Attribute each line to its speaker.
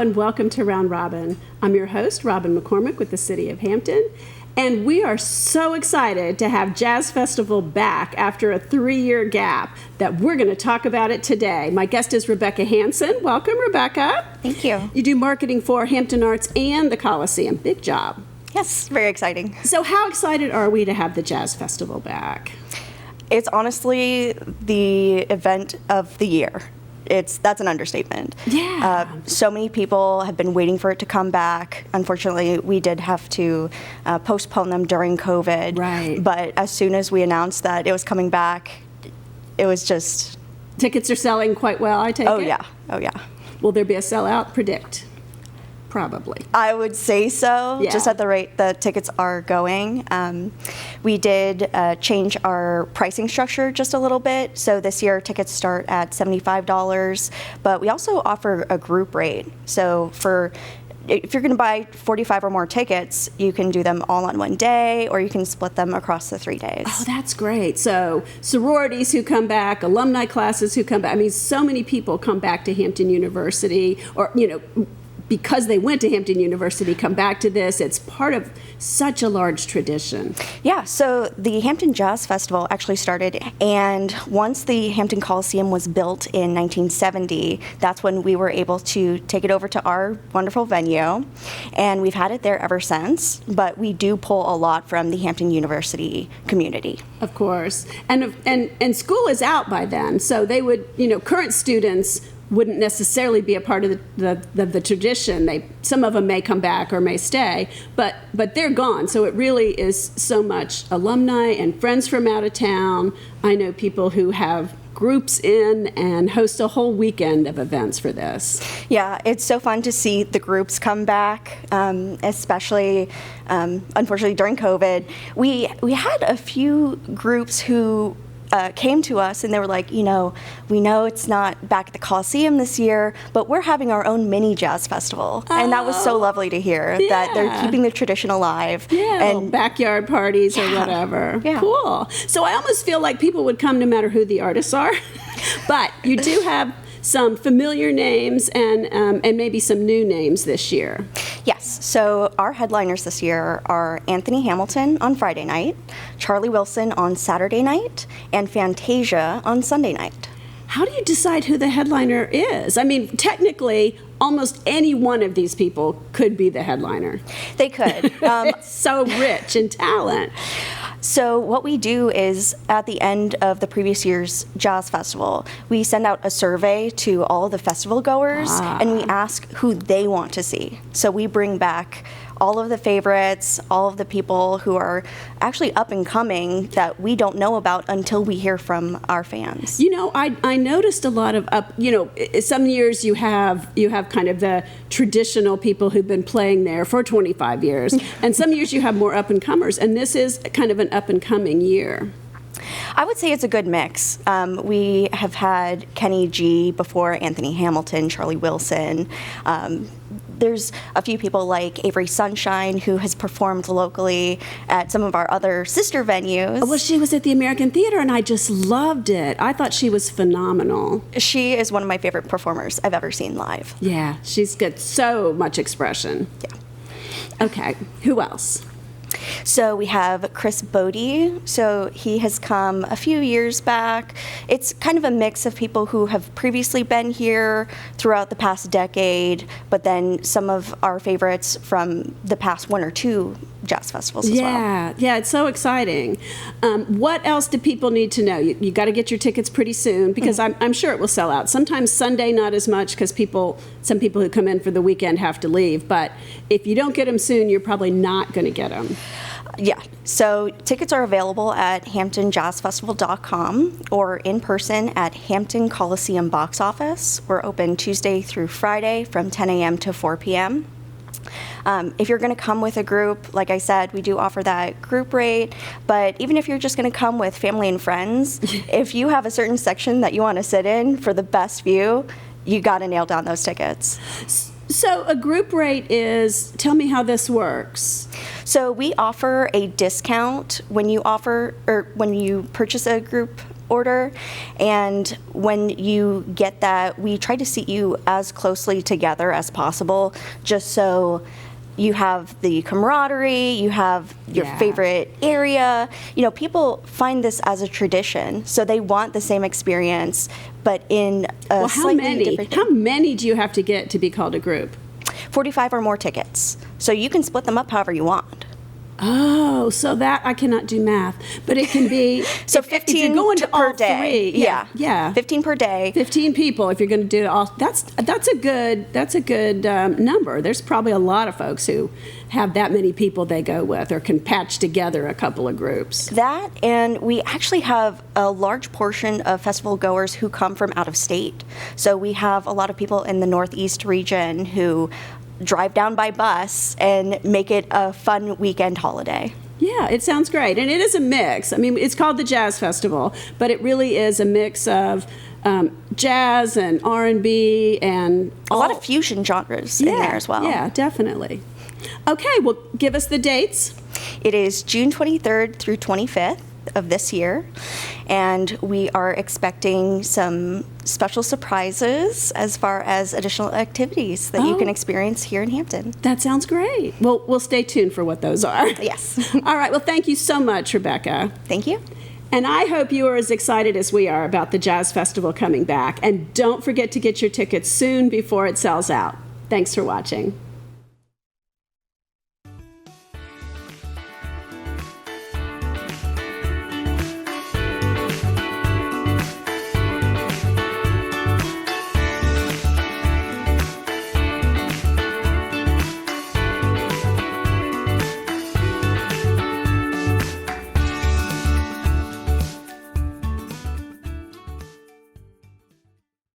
Speaker 1: and welcome to Round Robin. I'm your host, Robin McCormick with the City of Hampton, and we are so excited to have Jazz Festival back after a 3-year gap that we're going to talk about it today. My guest is Rebecca Hansen. Welcome, Rebecca.
Speaker 2: Thank you.
Speaker 1: You do marketing for Hampton Arts and the Coliseum. Big job.
Speaker 2: Yes, very exciting.
Speaker 1: So how excited are we to have the Jazz Festival back?
Speaker 2: It's honestly the event of the year. That's an understatement.
Speaker 1: Yeah.
Speaker 2: So many people have been waiting for it to come back. Unfortunately, we did have to postpone them during COVID.
Speaker 1: Right.
Speaker 2: But as soon as we announced that it was coming back, it was just...
Speaker 1: Tickets are selling quite well, I take it?
Speaker 2: Oh, yeah.
Speaker 1: Will there be a sellout? Predict. Probably.
Speaker 2: I would say so, just at the rate the tickets are going. We did change our pricing structure just a little bit. So this year tickets start at $75, but we also offer a group rate. So if you're going to buy 45 or more tickets, you can do them all on one day, or you can split them across the 3 days.
Speaker 1: Oh, that's great. So sororities who come back, alumni classes who come back. I mean, so many people come back to Hampton University, or, because they went to Hampton University, come back to this. It's part of such a large tradition.
Speaker 2: Yeah, so the Hampton Jazz Festival actually started, and once the Hampton Coliseum was built in 1970, that's when we were able to take it over to our wonderful venue, and we've had it there ever since, but we do pull a lot from the Hampton University community.
Speaker 1: Of course. And school is out by then, so they would, current students wouldn't necessarily be a part of the tradition. Some of them may come back or may stay, but they're gone. So it really is so much alumni and friends from out of town. I know people who have groups in and host a whole weekend of events for this.
Speaker 2: Yeah, it's so fun to see the groups come back, especially, unfortunately, during COVID. We had a few groups who came to us and they were like, we know it's not back at the Coliseum this year, but we're having our own mini jazz festival. And that was so lovely to hear that they're keeping the tradition alive.
Speaker 1: Yeah,
Speaker 2: and
Speaker 1: backyard parties or whatever.
Speaker 2: Yeah.
Speaker 1: Cool. So I almost feel like people would come no matter who the artists are. But you do have some familiar names and maybe some new names this year.
Speaker 2: Yes, so our headliners this year are Anthony Hamilton on Friday night, Charlie Wilson on Saturday night, and Fantasia on Sunday night.
Speaker 1: How do you decide who the headliner is? I mean, technically, almost any one of these people could be the headliner.
Speaker 2: They could.
Speaker 1: It's so rich in talent.
Speaker 2: So what we do is at the end of the previous year's Jazz Festival, we send out a survey to all of the festival goers and we ask who they want to see. So we bring back all of the favorites, all of the people who are actually up and coming that we don't know about until we hear from our fans.
Speaker 1: I noticed a lot of some years you have kind of the traditional people who've been playing there for 25 years, and some years you have more up and comers, and this is kind of an up and coming year.
Speaker 2: I would say it's a good mix. We have had Kenny G before Anthony Hamilton, Charlie Wilson. There's a few people like Avery Sunshine, who has performed locally at some of our other sister venues.
Speaker 1: Well, she was at the American Theater, and I just loved it. I thought she was phenomenal.
Speaker 2: She is one of my favorite performers I've ever seen live.
Speaker 1: Yeah, she's got so much expression.
Speaker 2: Yeah.
Speaker 1: Okay, who else?
Speaker 2: So we have Chris Bodie. So he has come a few years back. It's kind of a mix of people who have previously been here throughout the past decade, but then some of our favorites from the past 1 or 2 jazz festivals as well.
Speaker 1: Yeah, it's so exciting. What else do people need to know? You got to get your tickets pretty soon, because I'm sure it will sell out. Sometimes Sunday not as much, because some people who come in for the weekend have to leave. But if you don't get them soon, you're probably not going to get them.
Speaker 2: Yeah, so tickets are available at hamptonjazzfestival.com or in person at Hampton Coliseum box office. We're open Tuesday through Friday from 10 a.m. to 4 p.m. If you're going to come with a group, like I said, we do offer that group rate, but even if you're just going to come with family and friends, if you have a certain section that you want to sit in for the best view, you got to nail down those tickets.
Speaker 1: So a group rate is, tell me how this works.
Speaker 2: So we offer a discount when you purchase a group order. And when you get that, we try to seat you as closely together as possible, just so you have the camaraderie, you have your favorite area. You know, people find this as a tradition, so they want the same experience, but in a slightly different.
Speaker 1: How many do you have to get to be called a group?
Speaker 2: 45 or more tickets. So you can split them up however you want.
Speaker 1: Oh, so that I cannot do math, but it can be
Speaker 2: so
Speaker 1: if
Speaker 2: 15
Speaker 1: you're going to
Speaker 2: per
Speaker 1: all
Speaker 2: day.
Speaker 1: Three, yeah,
Speaker 2: 15 per day.
Speaker 1: 15 people if you're going to do it all. That's a good number. There's probably a lot of folks who have that many people they go with or can patch together a couple of groups.
Speaker 2: That, and we actually have a large portion of festival goers who come from out of state. So we have a lot of people in the Northeast region who drive down by bus and make it a fun weekend holiday.
Speaker 1: Yeah, it sounds great. And it is a mix. I mean, it's called the Jazz Festival, but it really is a mix of jazz and R&B and
Speaker 2: a lot of fusion genres in there as well.
Speaker 1: Yeah, definitely. Okay, well, give us the dates.
Speaker 2: It is June 23rd through 25th of this year, and we are expecting some special surprises as far as additional activities that you can experience here in Hampton.
Speaker 1: That sounds great. Well, we'll stay tuned for what those are.
Speaker 2: Yes.
Speaker 1: All right, well, thank you so much, Rebecca.
Speaker 2: Thank you.
Speaker 1: And I hope you are as excited as we are about the Jazz Festival coming back. And don't forget to get your tickets soon before it sells out. Thanks for watching.